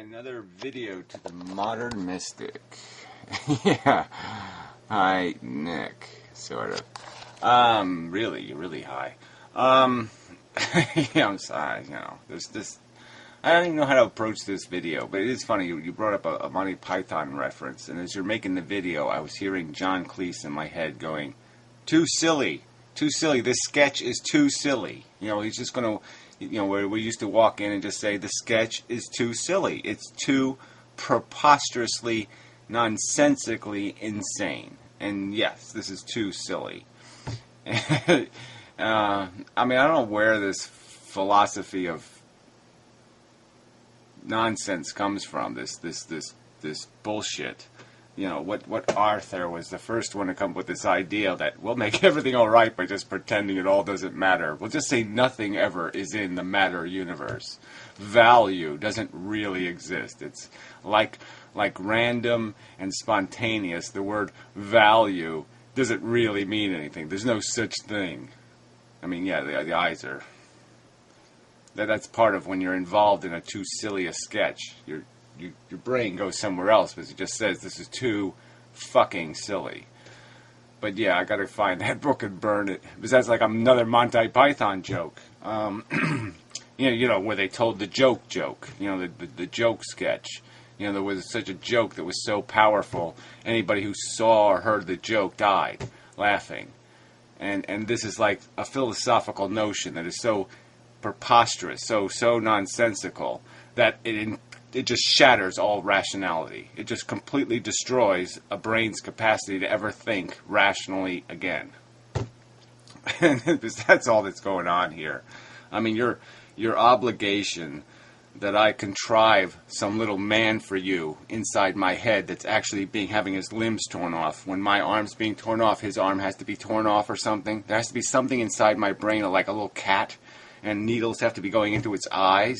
Another video to the modern mystic. Yeah. Hi, Nick. Sort of. Really high. Yeah, I'm sorry, there's this. I don't even know how to approach this video, but it is funny. You brought up a Monty Python reference, and as you're making the video, I was hearing John Cleese in my head going, "Too silly. Too silly. This sketch is too silly." He's just going to, where we used to walk in and just say, the sketch is too silly. It's too preposterously, nonsensically insane. And yes, this is too silly. I don't know where this philosophy of nonsense comes from. This bullshit. What Arthur was the first one to come up with this idea that we'll make everything all right by just pretending it all doesn't matter. We'll just say nothing ever is in the matter universe. Value doesn't really exist. It's like random and spontaneous. The word value doesn't really mean anything. There's no such thing. I mean, yeah, the eyes are. That's part of when you're involved in a too silly a sketch. Your brain goes somewhere else because it just says this is too fucking silly. But yeah, I gotta find that book and burn it because that's like another Monty Python joke. Where they told the joke. The joke sketch. There was such a joke that was so powerful. Anybody who saw or heard the joke died laughing. And this is like a philosophical notion that is so preposterous, so nonsensical that it just shatters all rationality. It just completely destroys a brain's capacity to ever think rationally again. And that's all that's going on here. I mean, your obligation that I contrive some little man for you inside my head that's actually having his limbs torn off. When my arm's being torn off, his arm has to be torn off or something. There has to be something inside my brain like a little cat, and needles have to be going into its eyes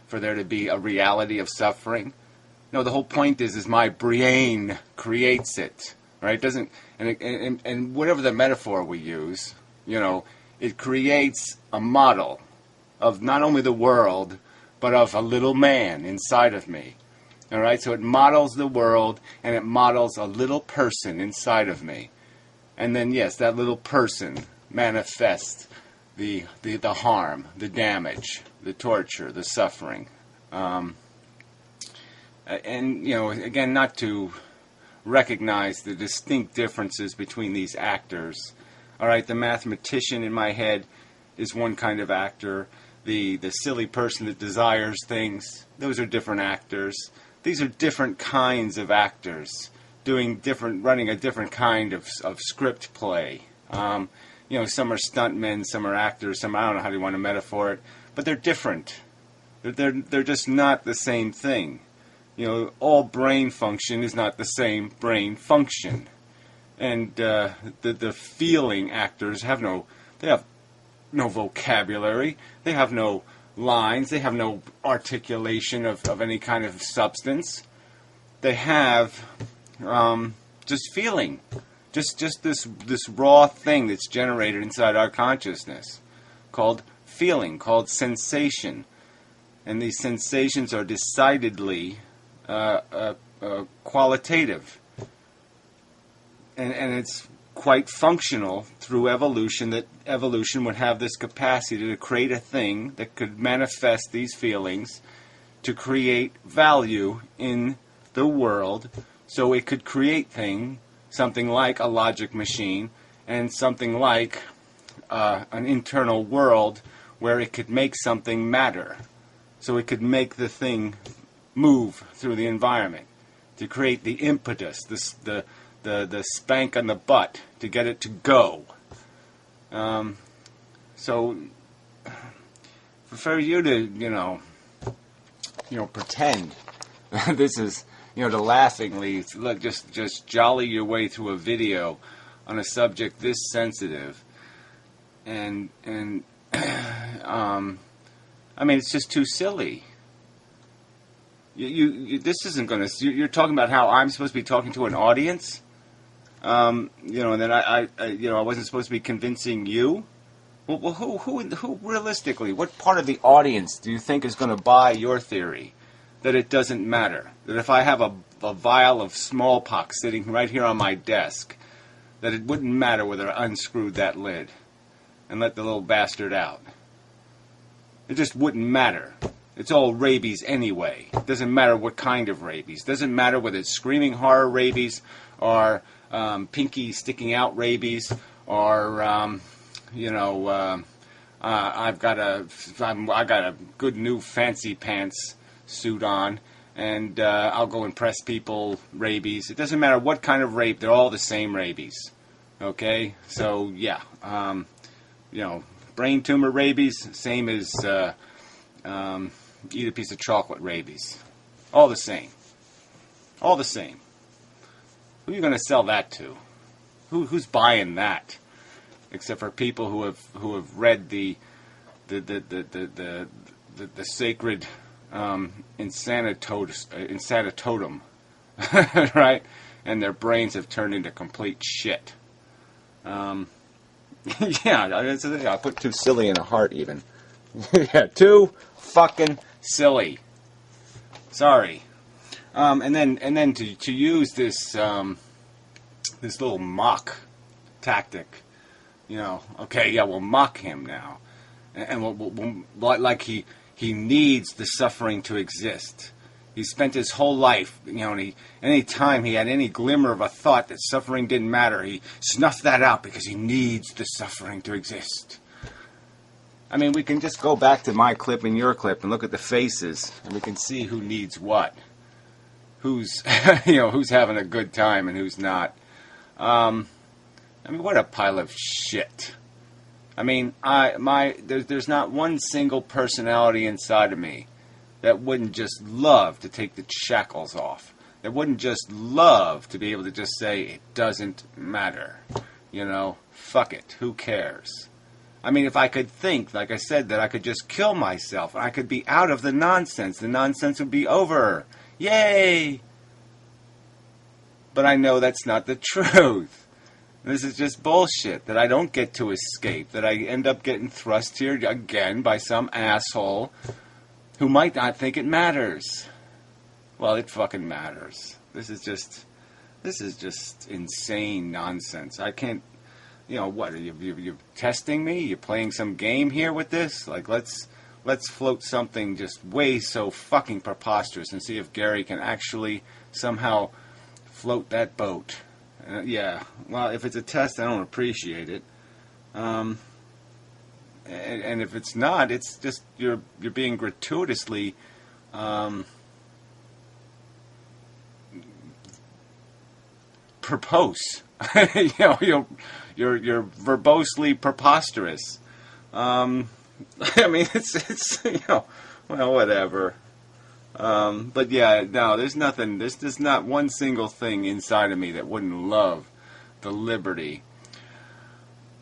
for there to be a reality of suffering. No, the whole point is my brain creates it, right? It doesn't, and whatever the metaphor we use, it creates a model of not only the world, but of a little man inside of me. All right, so it models the world, and it models a little person inside of me. And then, yes, that little person manifests the harm, the damage, the torture, the suffering. Again, not to recognize the distinct differences between these actors. All right, the mathematician in my head is one kind of actor. The silly person that desires things, those are different actors. These are different kinds of actors running a different kind of script play. Some are stuntmen, some are actors, some, I don't know how you want to metaphor it, but they're different. They're just not the same thing. All brain function is not the same brain function. And the feeling actors have no vocabulary, they have no lines, they have no articulation of any kind of substance. They have just feeling. Just this raw thing that's generated inside our consciousness called feeling, called sensation. And these sensations are decidedly qualitative. And it's quite functional through evolution, that evolution would have this capacity to create a thing that could manifest these feelings to create value in the world, so it could create something like a logic machine and something like an internal world where it could make something matter, so it could make the thing move through the environment to create the impetus, the spank on the butt to get it to go. So for you to pretend this is to laughingly just jolly your way through a video on a subject this sensitive, and it's just too silly. This isn't going to. You're talking about how I'm supposed to be talking to an audience. And then I wasn't supposed to be convincing you. Well, who realistically, what part of the audience do you think is going to buy your theory that it doesn't matter. That if I have a vial of smallpox sitting right here on my desk, that it wouldn't matter whether I unscrewed that lid and let the little bastard out. It just wouldn't matter. It's all rabies anyway. It doesn't matter what kind of rabies. It doesn't matter whether it's screaming horror rabies or pinky sticking out rabies or I got a good new fancy pants suit on, and I'll go impress people rabies. It doesn't matter what kind of rape. They're all the same rabies. Okay? So, yeah. Brain tumor rabies, same as eat a piece of chocolate rabies. All the same. All the same. Who are you going to sell that to? Who's buying that? Except for people who have read the sacred insanitotum, right? And their brains have turned into complete shit. Yeah, I put too silly in a heart even. Yeah, too fucking silly. Sorry. And then to use this this little mock tactic, okay, yeah, we'll mock him now, and we'll like he needs the suffering to exist. He spent his whole life, and any time he had any glimmer of a thought that suffering didn't matter, he snuffed that out because he needs the suffering to exist. I mean, we can just go back to my clip and your clip and look at the faces, and we can see who needs what. Who's, who's having a good time and who's not. I mean, what a pile of shit. I mean, there's not one single personality inside of me that wouldn't just love to take the shackles off. That wouldn't just love to be able to just say, it doesn't matter. Fuck it. Who cares? I mean, if I could think, like I said, that I could just kill myself and I could be out of the nonsense would be over. Yay! But I know that's not the truth. This is just bullshit that I don't get to escape, that I end up getting thrust here again by some asshole who might not think it matters. Well, it fucking matters. This is just insane nonsense. I can't, what, are you testing me? You playing some game here with this? Like, let's float something just way so fucking preposterous and see if Gary can actually somehow float that boat. Yeah, well, if it's a test, I don't appreciate it. And if it's not, it's just you're being gratuitously verbose. You're verbosely preposterous. I mean, it's well, whatever. But yeah, no, there's nothing. There's not one single thing inside of me that wouldn't love the liberty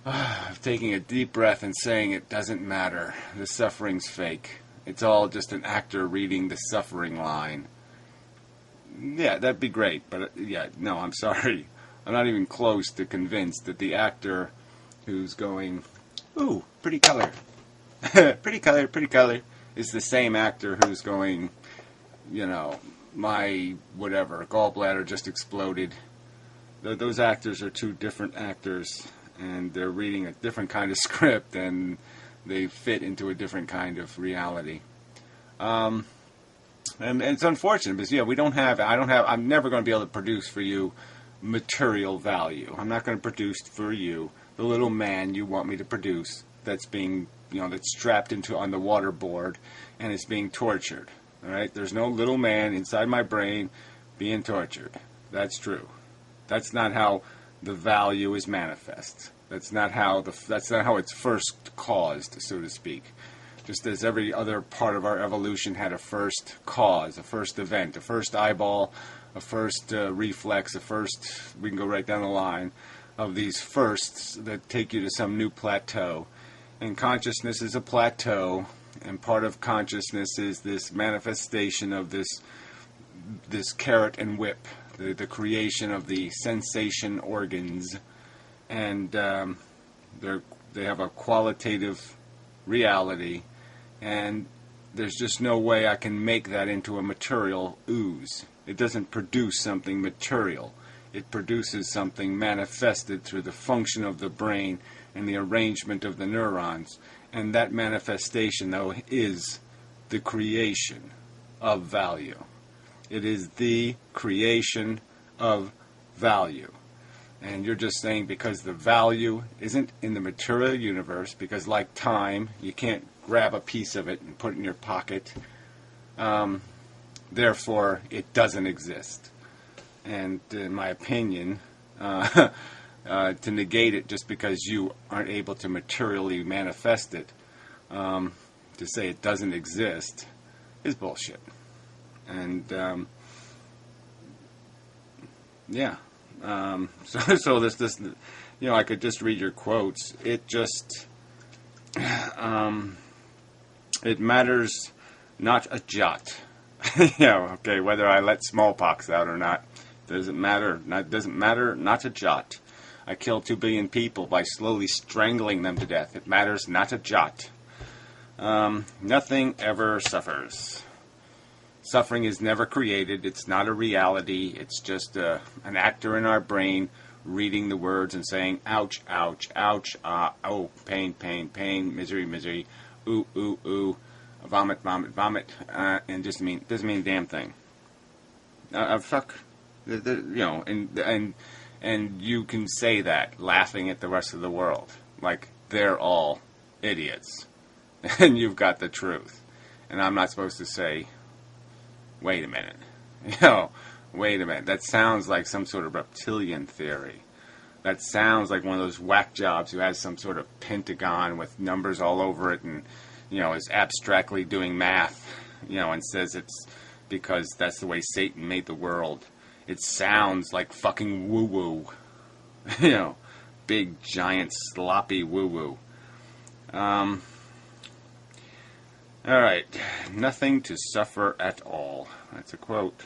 of taking a deep breath and saying it doesn't matter. The suffering's fake. It's all just an actor reading the suffering line. Yeah, that'd be great. But yeah, no, I'm sorry. I'm not even close to convinced that the actor who's going, ooh, pretty color, pretty color, is the same actor who's going, my whatever, gallbladder just exploded. Those actors are two different actors, and they're reading a different kind of script, and they fit into a different kind of reality. And it's unfortunate because, I'm never going to be able to produce for you material value. I'm not going to produce for you the little man you want me to produce that's being, that's strapped on the waterboard and is being tortured. All right? There's no little man inside my brain being tortured. That's true. That's not how the value is manifest. That's not how it's first caused, so to speak. Just as every other part of our evolution had a first cause, a first event, a first eyeball, a first reflex, we can go right down the line of these firsts that take you to some new plateau. And consciousness is a plateau, and part of consciousness is this manifestation of this carrot and whip, the creation of the sensation organs, and they have a qualitative reality, and there's just no way I can make that into a material ooze. It doesn't produce something material. It produces something manifested through the function of the brain and the arrangement of the neurons. And that manifestation, though, is the creation of value. It is the creation of value. And you're just saying because the value isn't in the material universe, because like time, you can't grab a piece of it and put it in your pocket, therefore it doesn't exist. And in my opinion, to negate it just because you aren't able to materially manifest it, to say it doesn't exist, is bullshit. And yeah, so this, you know, I could just read your quotes. It just, it matters not a jot. You know, okay, whether I let smallpox out or not. Doesn't matter. Doesn't matter. Not a jot. I killed 2 billion people by slowly strangling them to death. It matters not a jot. Nothing ever suffers. Suffering is never created. It's not a reality. It's just an actor in our brain reading the words and saying, ouch, ouch, ouch, oh, pain, pain, pain, misery, misery, ooh, ooh, ooh, vomit, vomit, vomit, and just doesn't mean a damn thing. Fuck. You know, and you can say that laughing at the rest of the world, like they're all idiots, and you've got the truth, and I'm not supposed to say, wait a minute, you know, wait a minute. That sounds like some sort of reptilian theory. That sounds like one of those whack jobs who has some sort of pentagon with numbers all over it, and you know is abstractly doing math, you know, and says it's because that's the way Satan made the world. It sounds like fucking woo-woo. You know, big, giant, sloppy woo-woo. Alright. Nothing to suffer at all. That's a quote.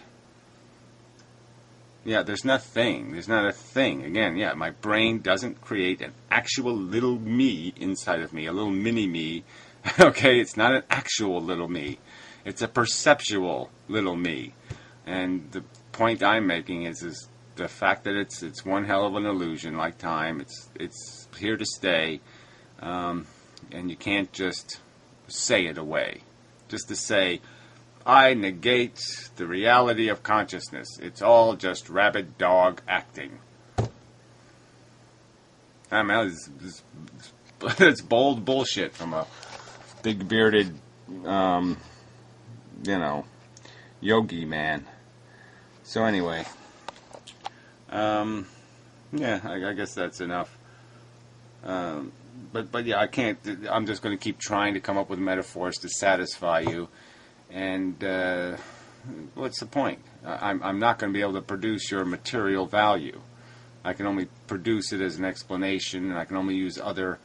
Yeah, there's nothing. There's not a thing. Again, yeah, my brain doesn't create an actual little me inside of me, a little mini-me. Okay, it's not an actual little me. It's a perceptual little me. And the point I'm making is the fact that it's one hell of an illusion, like time. It's here to stay, and you can't just say it away. Just to say, I negate the reality of consciousness. It's all just rabid dog acting. I mean, it's bold bullshit from a big bearded, you know, yogi man. So anyway, yeah, I guess that's enough. But yeah, I can't. I'm just going to keep trying to come up with metaphors to satisfy you, and what's the point? I'm not going to be able to produce your material value. I can only produce it as an explanation, and I can only use other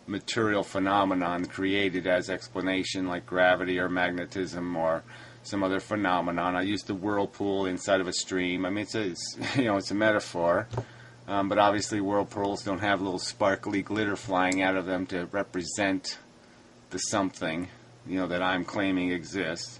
material phenomenon created as explanation, like gravity or magnetism or some other phenomenon. I use the whirlpool inside of a stream. I mean, it's you know, it's a metaphor, but obviously whirlpools don't have little sparkly glitter flying out of them to represent the something, you know, that I'm claiming exists.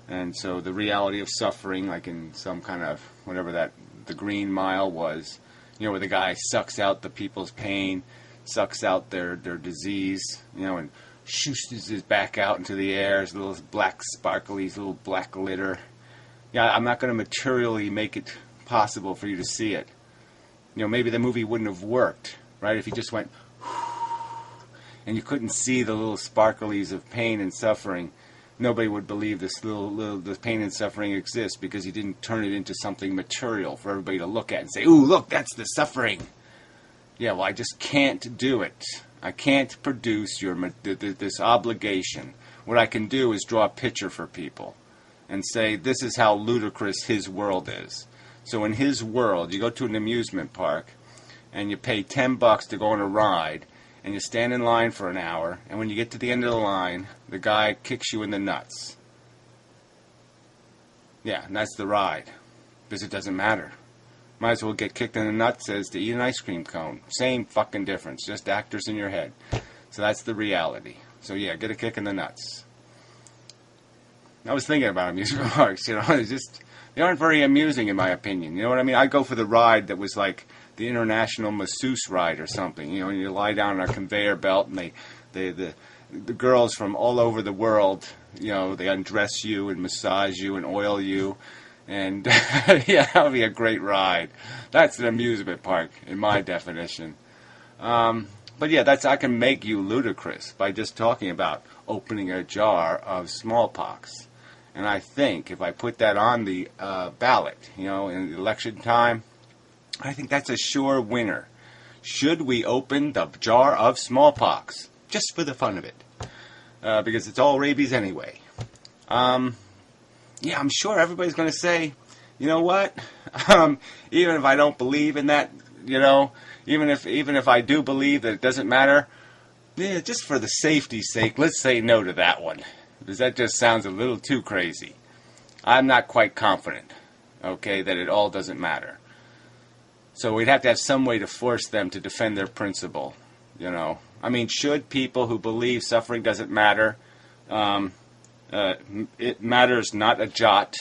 And so the reality of suffering, like in some kind of whatever that the Green Mile was, you know, where the guy sucks out the people's pain, sucks out their disease, you know, and shoots his back out into the air, his little black sparklies, little black glitter. Yeah, I'm not going to materially make it possible for you to see it. You know, maybe the movie wouldn't have worked, right, if you just went, and you couldn't see the little sparklies of pain and suffering. Nobody would believe this the pain and suffering exists because you didn't turn it into something material for everybody to look at and say, ooh, look, that's the suffering. Yeah, well, I just can't do it. I can't produce this obligation. What I can do is draw a picture for people and say, this is how ludicrous his world is. So in his world, you go to an amusement park and you pay $10 to go on a ride, and you stand in line for an hour, and when you get to the end of the line, the guy kicks you in the nuts. Yeah, and that's the ride, because it doesn't matter. Might as well get kicked in the nuts as to eat an ice cream cone. Same fucking difference, just actors in your head. So that's the reality. So yeah, get a kick in the nuts. I was thinking about amusement parks, they aren't very amusing in my opinion. You know what I mean? I'd go for the ride that was like the International Masseuse ride or something. And you lie down on a conveyor belt and the girls from all over the world, they undress you and massage you and oil you. And yeah, that would be a great ride. That's an amusement park in my definition. But yeah, I can make you ludicrous by just talking about opening a jar of smallpox. And I think if I put that on the ballot, in the election time, I think that's a sure winner. Should we open the jar of smallpox? Just for the fun of it. Because it's all rabies anyway. Yeah, I'm sure everybody's going to say, you know what? Even if I don't believe in that, even if I do believe that it doesn't matter, yeah, just for the safety's sake, let's say no to that one. Because that just sounds a little too crazy. I'm not quite confident, okay, that it all doesn't matter. So we'd have to have some way to force them to defend their principle, I mean, should people who believe suffering doesn't matter, it matters not a jot,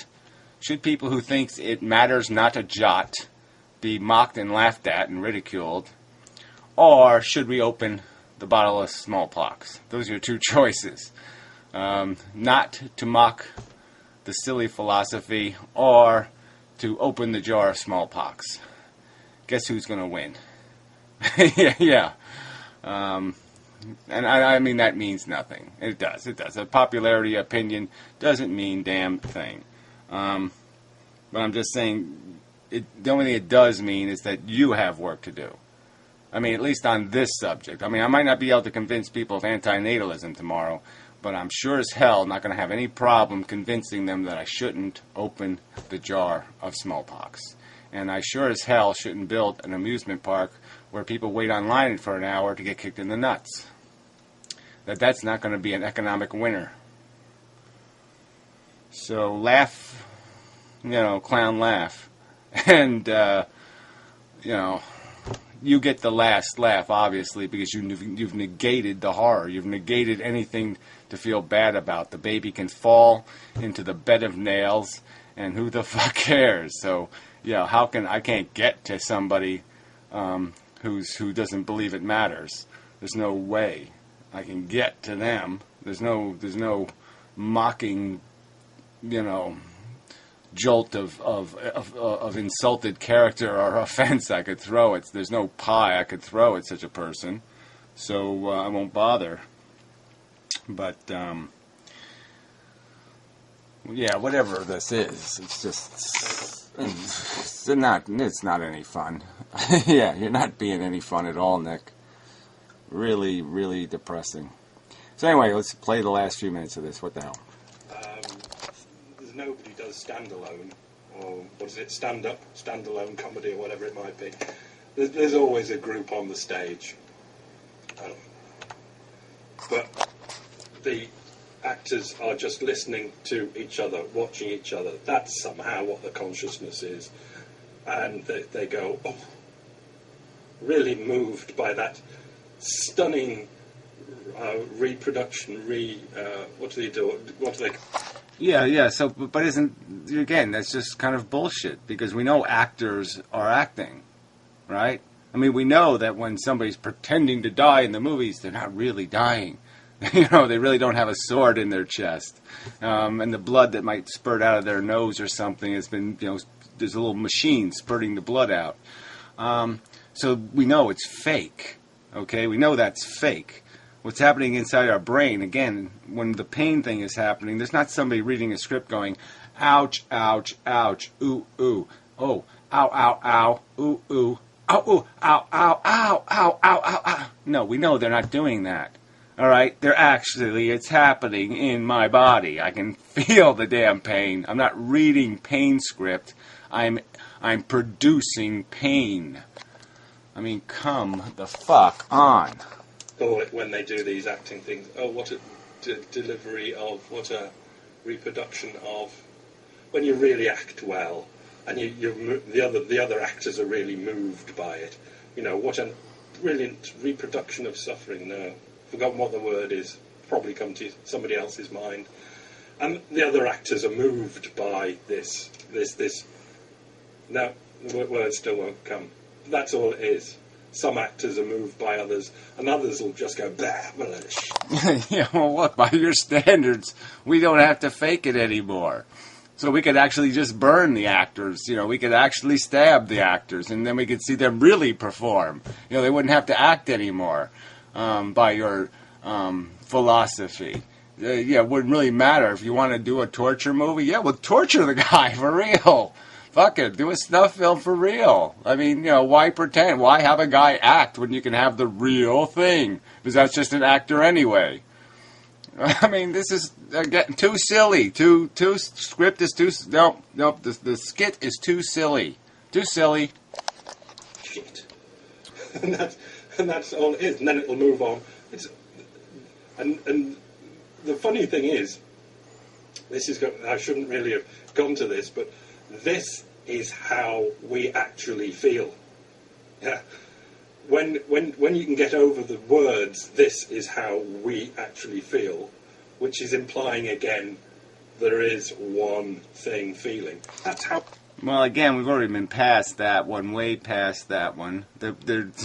should people who think it matters not a jot be mocked and laughed at and ridiculed, or should we open the bottle of smallpox? Those are your two choices. Not to mock the silly philosophy, or to open the jar of smallpox. Guess who's going to win? Yeah. And I mean, that means nothing. It does. A popularity opinion doesn't mean damn thing. But I'm just saying, the only thing it does mean is that you have work to do. I mean, at least on this subject. I mean, I might not be able to convince people of antinatalism tomorrow, but I'm sure as hell not going to have any problem convincing them that I shouldn't open the jar of smallpox. And I sure as hell shouldn't build an amusement park where people wait online for an hour to get kicked in the nuts. That's not going to be an economic winner. So laugh, clown laugh. And, you get the last laugh, obviously, because you've negated the horror. You've negated anything to feel bad about. The baby can fall into the bed of nails, and who the fuck cares? So, I can't get to somebody who doesn't believe it matters. There's no way I can get to them. There's no mocking, jolt of insulted character or offense I could throw it. There's no pie I could throw at such a person, so I won't bother. But yeah, whatever this is, it's just it's not any fun. Yeah, you're not being any fun at all, Nick. Really, really depressing. So anyway, let's play the last few minutes of this. What the hell? There's nobody does standalone, or what is it, stand-up, standalone comedy, or whatever it might be. There's always a group on the stage. But the actors are just listening to each other, watching each other. That's somehow what the consciousness is. And they go, oh, really moved by that stunning reproduction, what do they do? What do they... Yeah, so, but again, that's just kind of bullshit, because we know actors are acting, right? I mean, we know that when somebody's pretending to die in the movies, they're not really dying. They really don't have a sword in their chest. And the blood that might spurt out of their nose or something has been, there's a little machine spurting the blood out. So we know it's fake, okay? We know that's fake. What's happening inside our brain, again, when the pain thing is happening, there's not somebody reading a script going, ouch, ouch, ouch, ooh, ooh, oh, ow, ow, ow, ooh, ooh, ow, ooh, ow, ow, ow, ow, ow, ow, ow. No, we know they're not doing that. All right, it's happening in my body. I can feel the damn pain. I'm not reading pain script. I'm producing pain. I mean, come the fuck on. Or when they do these acting things, oh, what a delivery of, what a reproduction of. When you really act well, and the other actors are really moved by it, what a brilliant reproduction of suffering. No, forgotten what the word is. Probably come to somebody else's mind. and the other actors are moved by this. No, the words still won't come. That's all it is. Some actors are moved by others, and others will just go, blah, blah. Yeah, well, look, by your standards, we don't have to fake it anymore. So we could actually just burn the actors. We could actually stab the actors, and then we could see them really perform. They wouldn't have to act anymore by your philosophy. It wouldn't really matter. If you want to do a torture movie, well, torture the guy for real. Fuck it, do a snuff film for real. I mean, why pretend? Why have a guy act when you can have the real thing? Because that's just an actor anyway. I mean, this is getting too silly. Too script is too. Nope. The skit is too silly. Too silly. Shit. and that's all it is. And then it'll move on. And the funny thing is, I shouldn't really have gone to this, but this is how we actually feel. Yeah. When you can get over the words, this is how we actually feel, which is implying again there is one thing feeling. That's how. Well, again, we've already been past that one, way past that one.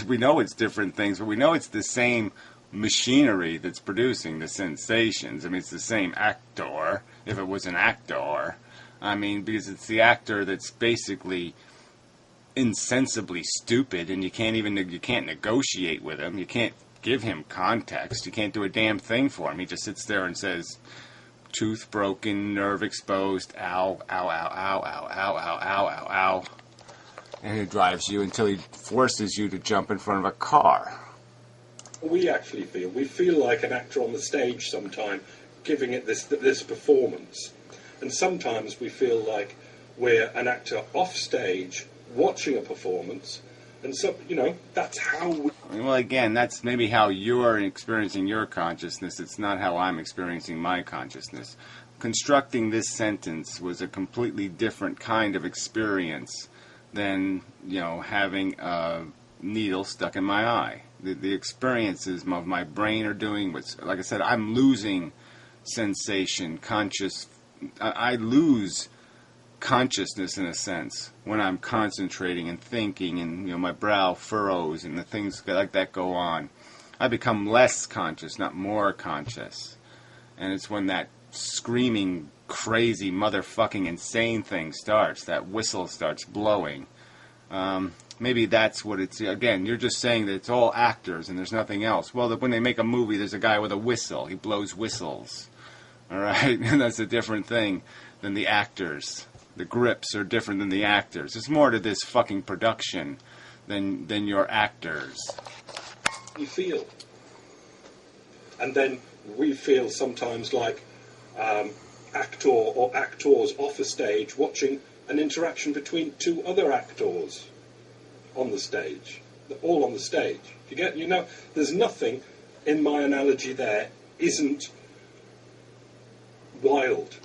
We know it's different things, but we know it's the same machinery that's producing the sensations. I mean, it's the same actor, if it was an actor. I mean, because it's the actor that's basically insensibly stupid, and you can't negotiate with him. You can't give him context. You can't do a damn thing for him. He just sits there and says, tooth broken, nerve exposed, ow, ow, ow, ow, ow, ow, ow, ow, ow, ow. And he drives you until he forces you to jump in front of a car. We actually feel like an actor on the stage sometime, giving it this performance. And sometimes we feel like we're an actor off stage watching a performance, and so that's how we. Well, again, that's maybe how you're experiencing your consciousness. It's not how I'm experiencing my consciousness. Constructing this sentence was a completely different kind of experience than having a needle stuck in my eye. The experiences of my brain are doing what's, like I said, I'm losing sensation, I lose consciousness in a sense when I'm concentrating and thinking, and my brow furrows and the things like that go on. I become less conscious, not more conscious. And it's when that screaming, crazy, motherfucking insane thing starts, that whistle starts blowing. Maybe that's what it's. Again, you're just saying that it's all actors and there's nothing else. Well, when they make a movie, there's a guy with a whistle. He blows whistles. All right? And that's a different thing than the actors. The grips are different than the actors. There's more to this fucking production than your actors. You feel. And then we feel sometimes like actor or actors off a stage watching an interaction between two other actors on the stage. They're all on the stage. There's nothing in my analogy there isn't wild.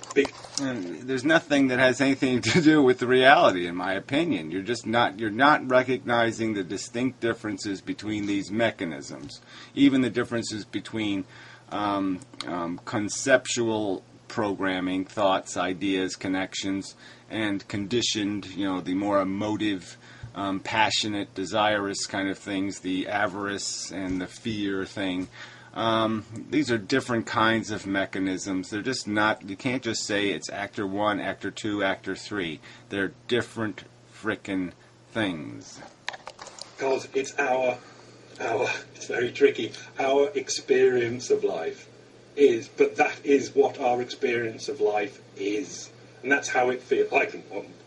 There's nothing that has anything to do with the reality, in my opinion. You're not recognizing the distinct differences between these mechanisms. Even the differences between conceptual programming, thoughts, ideas, connections, and conditioned, the more emotive, passionate, desirous kind of things, the avarice and the fear thing. These are different kinds of mechanisms. They're just not, you can't just say it's actor 1, actor 2, actor 3. They're different frickin' things. Because it's it's very tricky, our experience of life but that is what our experience of life is. And that's how it feels. I can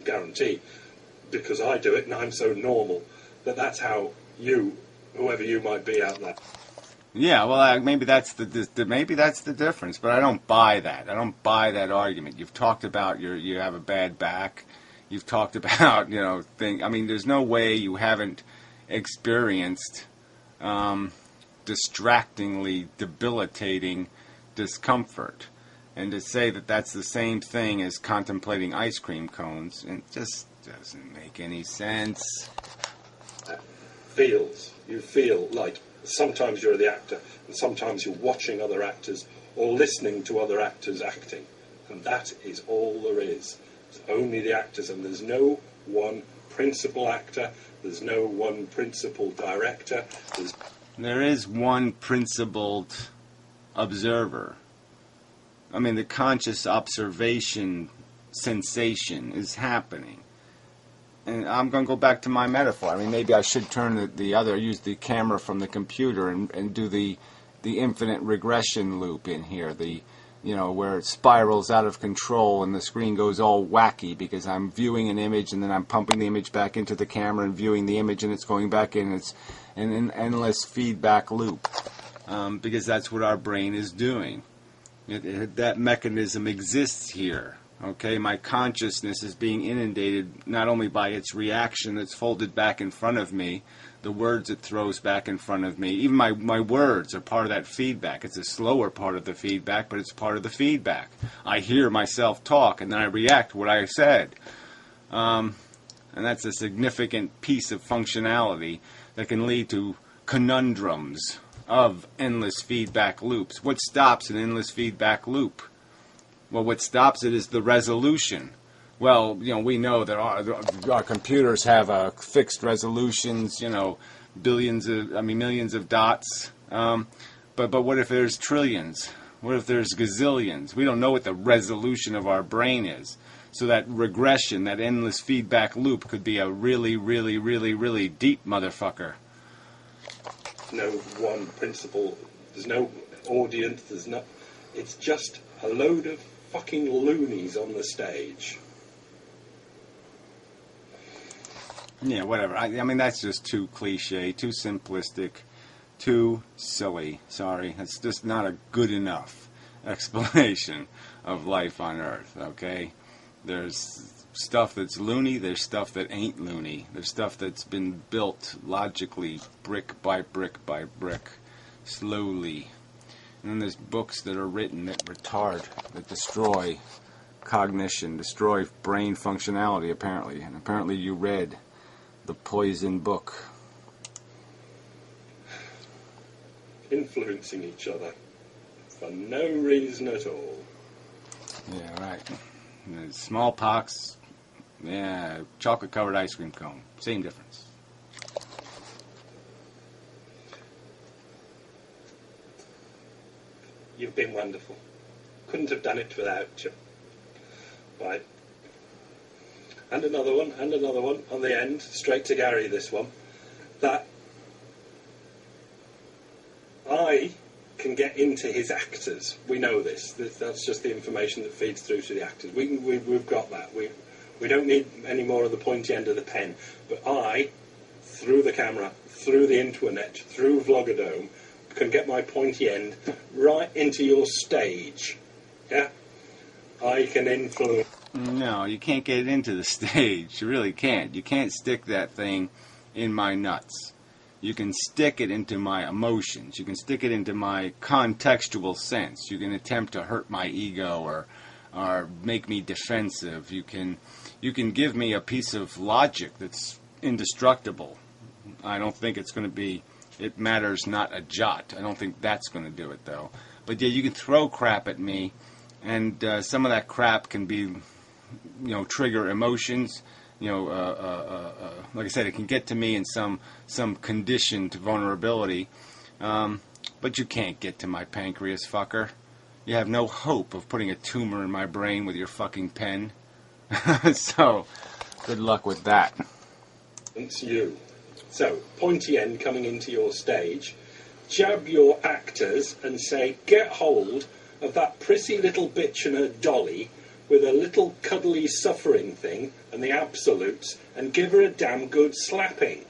guarantee, because I do it and I'm so normal, that's how whoever you might be out there. Yeah, well, maybe that's the difference, but I don't buy that. I don't buy that argument. You've talked about you have a bad back. You've talked about there's no way you haven't experienced distractingly debilitating discomfort, and to say that that's the same thing as contemplating ice cream cones, it just doesn't make any sense. You feel like sometimes you're the actor, and sometimes you're watching other actors or listening to other actors acting. And that is all there is. It's only the actors, and there's no one principal actor, there's no one principal director. There is one principled observer. I mean, the conscious observation sensation is happening. And I'm going to go back to my metaphor. I mean, maybe I should turn use the camera from the computer and do the infinite regression loop in here. Where it spirals out of control and the screen goes all wacky because I'm viewing an image and then I'm pumping the image back into the camera and viewing the image and it's going back in. It's an endless feedback loop because that's what our brain is doing. That mechanism exists here. Okay, my consciousness is being inundated not only by its reaction that's folded back in front of me, the words it throws back in front of me. Even my words are part of that feedback. It's a slower part of the feedback, but it's part of the feedback. I hear myself talk, and then I react to what I said. And that's a significant piece of functionality that can lead to conundrums of endless feedback loops. What stops an endless feedback loop? Well, what stops it is the resolution. Well, we know that our computers have fixed resolutions, millions of dots. But what if there's trillions? What if there's gazillions? We don't know what the resolution of our brain is. So that regression, that endless feedback loop could be a really, really, really, really deep motherfucker. No one principle, there's no audience, it's just a load of fucking loonies on the stage. Yeah, whatever. I mean, that's just too cliche, too simplistic, too silly. Sorry, that's just not a good enough explanation of life on Earth, okay? There's stuff that's loony, there's stuff that ain't loony. There's stuff that's been built logically, brick by brick by brick, slowly. And then there's books that are written that retard, that destroy cognition, destroy brain functionality, apparently. And apparently you read the Poison book. Influencing each other for no reason at all. Yeah, right. And smallpox, yeah, chocolate-covered ice cream cone. Same difference. You've been wonderful. Couldn't have done it without you. Right. And another one on the end, straight to Gary, this one. That I can get into his actors. We know this. That's just the information that feeds through to the actors. We've got that. We don't need any more of the pointy end of the pen. But I, through the camera, through the internet, through Vlogadome, can get my pointy end right into your stage. Yeah? I can influence. No, you can't get it into the stage. You really can't. You can't stick that thing in my nuts. You can stick it into my emotions. You can stick it into my contextual sense. You can attempt to hurt my ego or make me defensive. You can give me a piece of logic that's indestructible. I don't think it's going to be. It matters not a jot. I don't think that's going to do it, though. But yeah, you can throw crap at me, and some of that crap can be, trigger emotions. Like I said, it can get to me in some conditioned vulnerability. But you can't get to my pancreas, fucker. You have no hope of putting a tumor in my brain with your fucking pen. So, good luck with that. It's you. So, pointy end coming into your stage, jab your actors and say, get hold of that prissy little bitch and her dolly with a little cuddly suffering thing and the absolutes, and give her a damn good slapping.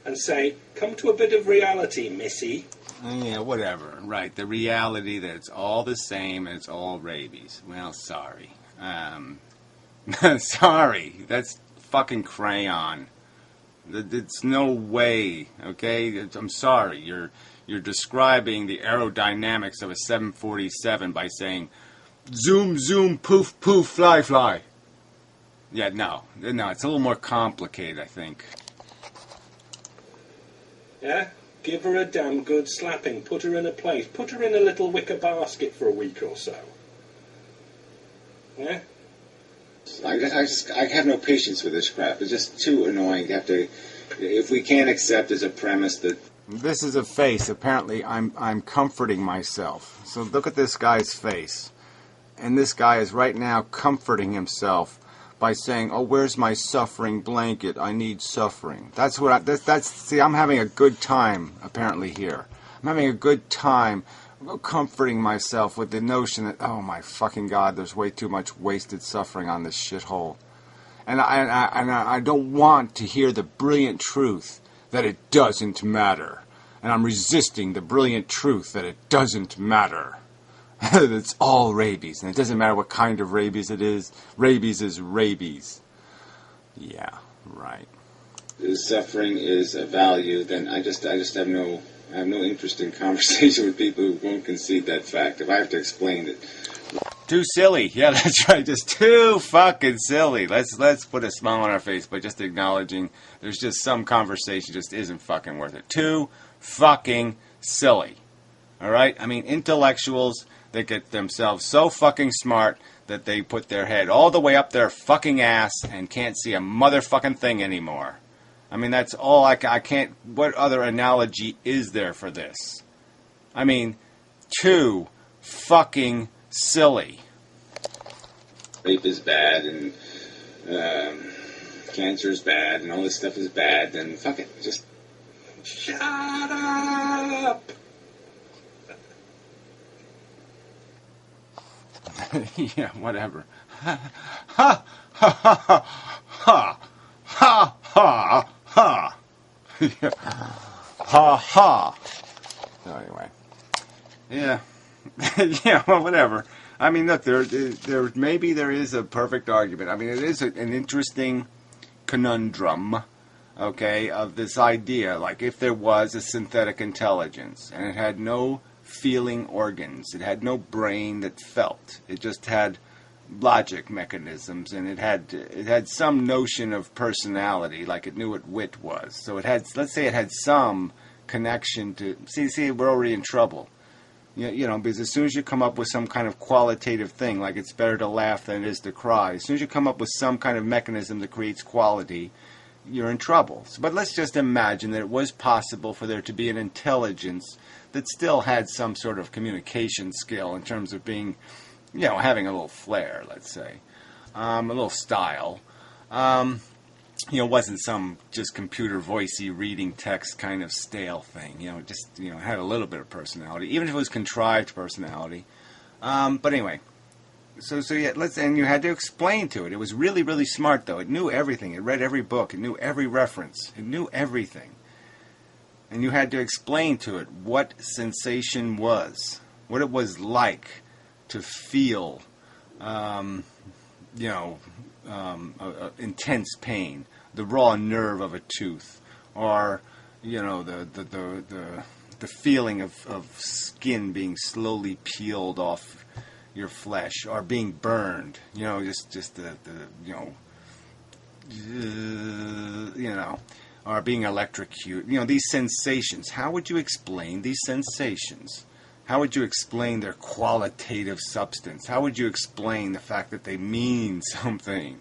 And say, come to a bit of reality, missy. Yeah, whatever. Right, the reality that it's all the same and it's all rabies. Well, sorry. Sorry, that's fucking crayon. It's no way, okay? I'm sorry. You're describing the aerodynamics of a 747 by saying, zoom, zoom, poof, poof, fly, fly. Yeah, no, it's a little more complicated, I think. Yeah? Give her a damn good slapping. Put her in a place. Put her in a little wicker basket for a week or so. Yeah. I have no patience with this crap. It's just too annoying to have to. If we can't accept as a premise that this is a face. Apparently, I'm comforting myself. So look at this guy's face, and this guy is right now comforting himself by saying, "Oh, where's my suffering blanket? I need suffering." That's what. That's. See, I'm having a good time apparently here. I'm having a good time comforting myself with the notion that, oh my fucking God, there's way too much wasted suffering on this shithole. And I don't want to hear the brilliant truth that it doesn't matter. And I'm resisting the brilliant truth that it doesn't matter. It's all rabies. And it doesn't matter what kind of rabies it is. Rabies is rabies. Yeah, right. suffering is a value, then I just have no interest in conversation with people who won't concede that fact. If I have to explain it. Too silly. Yeah, that's right. Just too fucking silly. Let's put a smile on our face by just acknowledging there's just some conversation just isn't fucking worth it. Too fucking silly. All right? I mean, intellectuals that get themselves so fucking smart that they put their head all the way up their fucking ass and can't see a motherfucking thing anymore. I mean, that's all I can't... What other analogy is there for this? I mean, too fucking silly. Rape is bad and cancer is bad and all this stuff is bad, then fuck it. Just shut up! Yeah, whatever. Ha ha ha ha ha ha ha ha. Ha ha. So anyway, yeah, yeah. Well, whatever. I mean, look, there maybe there is a perfect argument. I mean, it is an interesting conundrum, okay, of this idea. Like, if there was a synthetic intelligence and it had no feeling organs, it had no brain that felt, it just had logic mechanisms, and it had some notion of personality, like it knew what wit was. So it had, let's say, it had some connection to. See, we're already in trouble. You know, because as soon as you come up with some kind of qualitative thing, like it's better to laugh than it is to cry, as soon as you come up with some kind of mechanism that creates quality, you're in trouble. So, but let's just imagine that it was possible for there to be an intelligence that still had some sort of communication skill in terms of being, you know, having a little flair, let's say, a little style. You know, wasn't some just computer voicey reading text kind of stale thing. You know, just, you know, had a little bit of personality, even if it was contrived personality. But anyway, so yeah, and you had to explain to it. It was really, really smart, though. It knew everything. It read every book. It knew every reference. It knew everything. And you had to explain to it what sensation was, what it was like to feel, intense pain, the raw nerve of a tooth, or, you know, the feeling of skin being slowly peeled off your flesh, or being burned, you know, just the or being electrocuted. You know, these sensations. How would you explain these sensations? How would you explain their qualitative substance? How would you explain the fact that they mean something?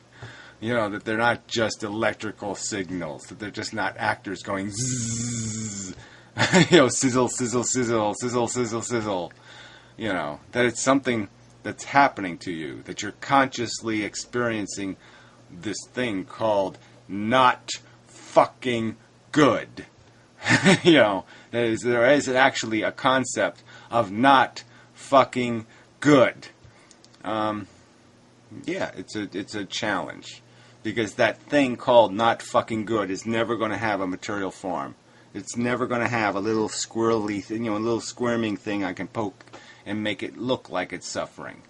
You know, that they're not just electrical signals, that they're just not actors going zzz, you know, sizzle, sizzle, sizzle, sizzle, sizzle, sizzle. You know, that it's something that's happening to you, that you're consciously experiencing this thing called not fucking good. You know, there is actually a concept of not fucking good. Yeah, it's a challenge, because that thing called not fucking good is never going to have a material form. It's never going to have a little squirrely thing, you know, a little squirming thing I can poke and make it look like it's suffering.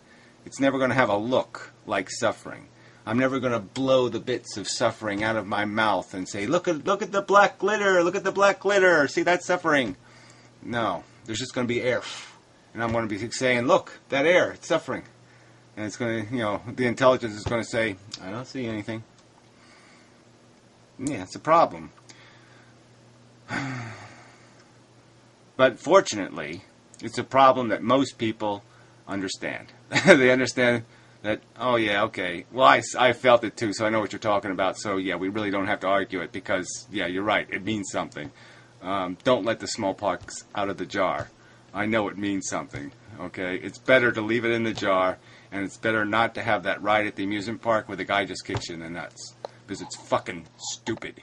It's never going to have a look like suffering. I'm never going to blow the bits of suffering out of my mouth and say, look at the black glitter, look at the black glitter, see, that's suffering. No, there's just going to be air. And I'm going to be saying, look, that air, it's suffering. And it's going to, you know, the intelligence is going to say, I don't see anything. Yeah, it's a problem. But fortunately, it's a problem that most people understand. They understand That, oh yeah, okay. Well, I felt it too, so I know what you're talking about. So yeah, we really don't have to argue it because, yeah, you're right. It means something. Don't let the smallpox out of the jar. I know it means something, okay? It's better to leave it in the jar, and it's better not to have that ride at the amusement park where the guy just kicks you in the nuts. Because it's fucking stupid.